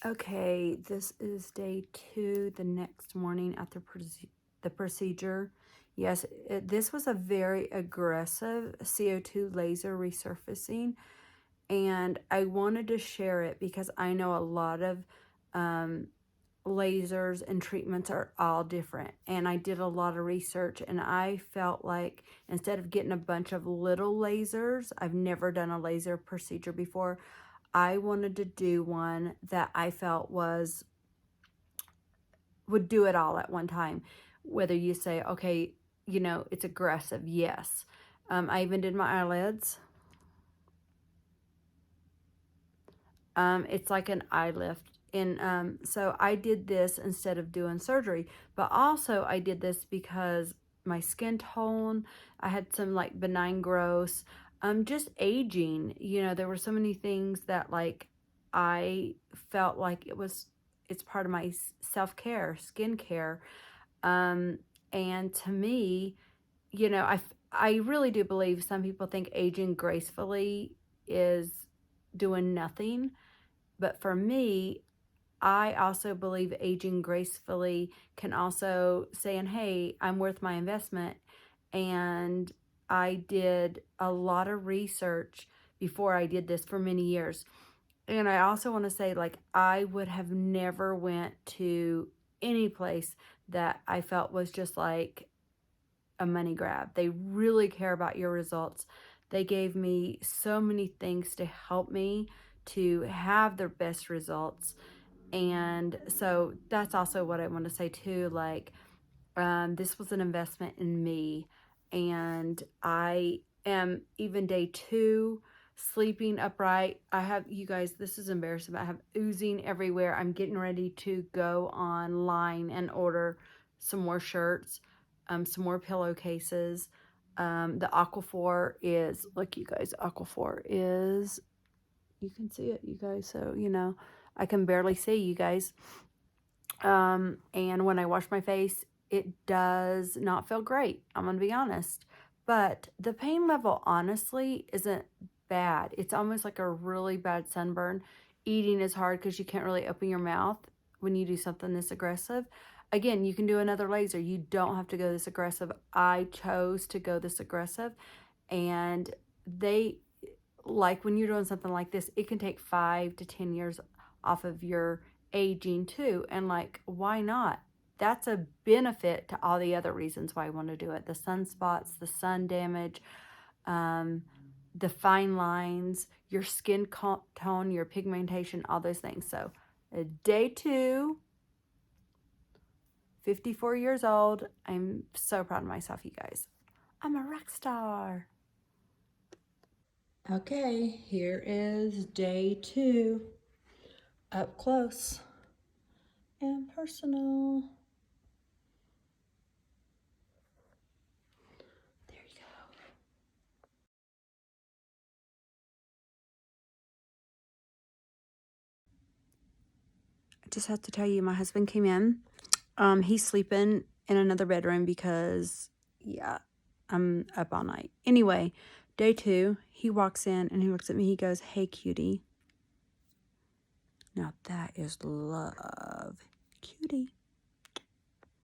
Okay, this is day 2, the next morning after the procedure. Yes, this was a very aggressive CO2 laser resurfacing, and I wanted to share it because I know a lot of lasers and treatments are all different, and I did a lot of research, and I felt like instead of getting a bunch of little lasers, I've never done a laser procedure before, I wanted to do one that I felt would do it all at one time. Whether you say, okay, you know, it's aggressive, yes. I even did my eyelids. It's like an eye lift. And so I did this instead of doing surgery. But also I did this because my skin tone, I had some like benign growths, just aging. You know, there were so many things that like I felt like it's part of my self-care, skincare. And to me, you know, I really do believe some people think aging gracefully is doing nothing. But for me, I also believe aging gracefully can also saying, hey, I'm worth my investment. And I did a lot of research before I did this for many years. And I also want to say, like, I would have never went to any place that I felt was just like a money grab. They really care about your results. They gave me so many things to help me to have the best results. And so that's also what I want to say too. Like, this was an investment in me, and I am even day 2 sleeping upright. I have, you guys, this is embarrassing, but I have oozing everywhere. I'm getting ready to go online and order some more shirts, some more pillowcases. The Aquafor is, look you guys, Aquafor is, you can see it, you guys, so you know, I can barely see you guys. And when I wash my face, it does not feel great, I'm gonna be honest. But the pain level honestly isn't bad. It's almost like a really bad sunburn. Eating is hard because you can't really open your mouth when you do something this aggressive. Again, you can do another laser. You don't have to go this aggressive. I chose to go this aggressive, and they, like when you're doing something like this, it can take 5 to 10 years off of your aging too. And like, why not? That's a benefit to all the other reasons why I want to do it. The sunspots, the sun damage, the fine lines, your skin tone, your pigmentation, all those things. So day 2, 54 years old. I'm so proud of myself, you guys. I'm a rock star. Okay, here is day 2, up close and personal. There you go. I just have to tell you, my husband came in. He's sleeping in another bedroom because, yeah, I'm up all night. Anyway, day 2, he walks in and he looks at me. He goes, hey, cutie. Now that is love. Cutie.